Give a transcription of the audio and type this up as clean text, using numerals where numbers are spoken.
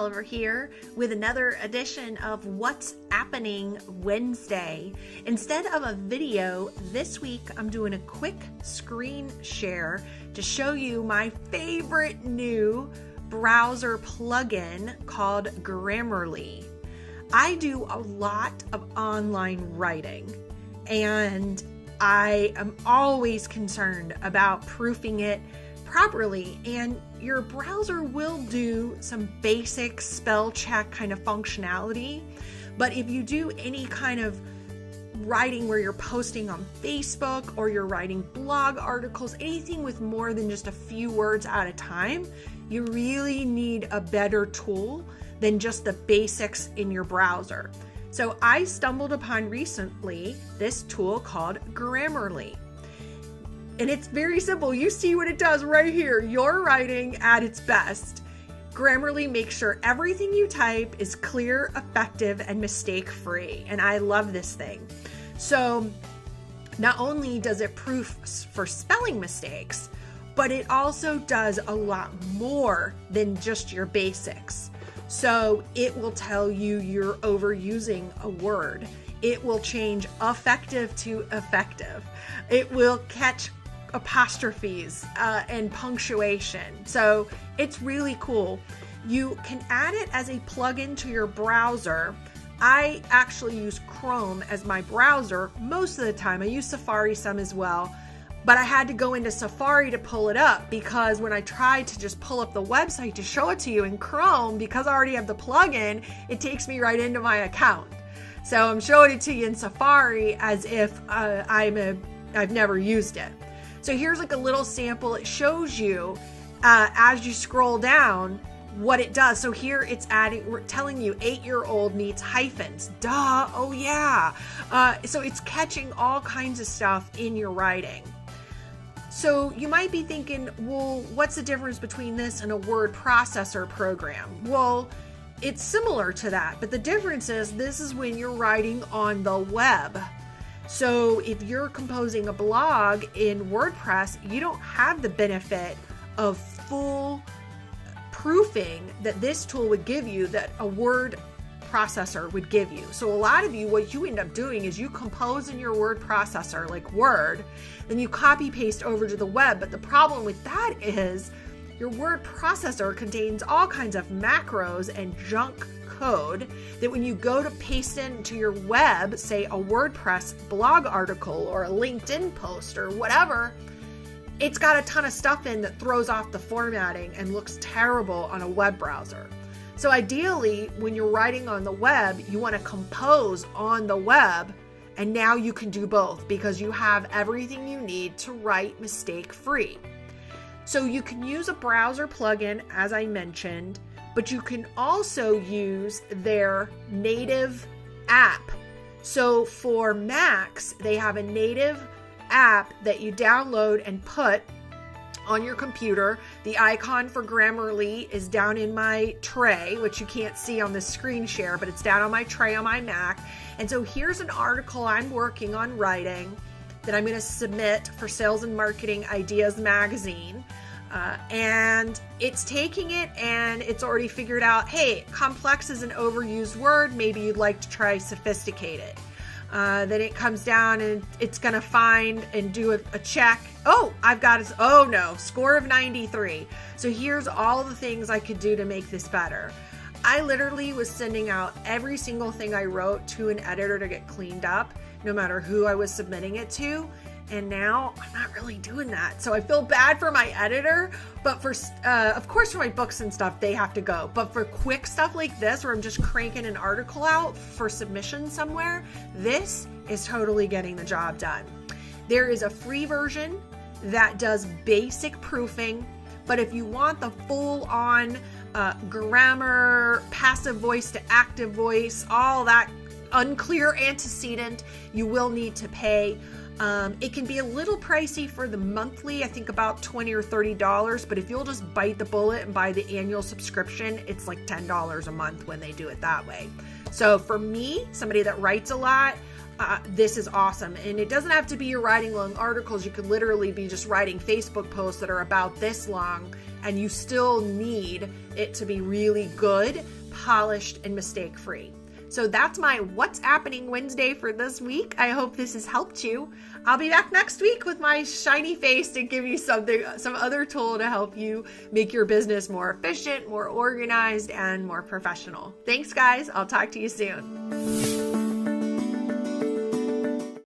Oliver here with another edition of What's Appening Wednesday. Instead of a video, this week I'm doing a quick screen share to show you my favorite new browser plugin called Grammarly. I do a lot of online writing and I am always concerned about proofing it properly, and your browser will do some basic spell check kind of functionality. But if you do any kind of writing where you're posting on Facebook or you're writing blog articles, anything with more than just a few words at a time, you really need a better tool than just the basics in your browser. So I stumbled upon recently this tool called Grammarly. And it's very simple. You see what it does right here. Your writing at its best. Grammarly makes sure everything you type is clear, effective, and mistake-free. And I love this thing. So not only does it proof for spelling mistakes, but it also does a lot more than just your basics. So it will tell you you're overusing a word. It will change effective to effective. It will catch apostrophes and punctuation. So it's really cool. You can add it as a plugin to your browser. I actually use Chrome as my browser most of the time. I use Safari some as well, but I had to go into Safari to pull it up because when I tried to just pull up the website to show it to you in Chrome, because I already have the plugin, it takes me right into my account. So I'm showing it to you in Safari as if I've never used it. So here's like a little sample. It shows you as you scroll down what it does. So here it's telling you 8-year-old needs hyphens. Duh, oh yeah. So it's catching all kinds of stuff in your writing. So you might be thinking, well, what's the difference between this and a word processor program? Well, it's similar to that, but the difference is this is when you're writing on the web. So if you're composing a blog in WordPress, you don't have the benefit of full proofing that this tool would give you that a word processor would give you. So a lot of you, what you end up doing is you compose in your word processor like Word, then you copy paste over to the web. But the problem with that is your word processor contains all kinds of macros and junk code that when you go to paste into your web, say a WordPress blog article or a LinkedIn post or whatever, it's got a ton of stuff in that throws off the formatting and looks terrible on a web browser. So ideally, when you're writing on the web, you want to compose on the web, and now you can do both because you have everything you need to write mistake-free. So you can use a browser plugin, as I mentioned, but you can also use their native app. So for Macs, they have a native app that you download and put on your computer. The icon for Grammarly is down in my tray, which you can't see on the screen share, but it's down on my tray on my Mac. And so here's an article I'm working on writing that I'm going to submit for Sales and Marketing Ideas magazine. And it's taking it and it's already figured out, hey, complex is an overused word. Maybe you'd like to try sophisticated. Then it comes down and it's going to find and do a check. Oh, I've got it. Oh no, score of 93. So here's all the things I could do to make this better. I literally was sending out every single thing I wrote to an editor to get cleaned up, no matter who I was submitting it to. And now I'm not really doing that. So I feel bad for my editor, but for, of course, for my books and stuff, they have to go. But for quick stuff like this, where I'm just cranking an article out for submission somewhere, this is totally getting the job done. There is a free version that does basic proofing, but if you want the full on grammar, passive voice to active voice, all that unclear antecedent, you will need to pay. It can be a little pricey for the monthly, I think about $20 or $30, but if you'll just bite the bullet and buy the annual subscription, it's like $10 a month when they do it that way. So for me, somebody that writes a lot, this is awesome. And it doesn't have to be you're writing long articles. You could literally be just writing Facebook posts that are about this long, and you still need it to be really good, polished, and mistake-free. So that's my What's Appening Wednesday for this week. I hope this has helped you. I'll be back next week with my shiny face to give you some other tool to help you make your business more efficient, more organized, and more professional. Thanks, guys. I'll talk to you soon.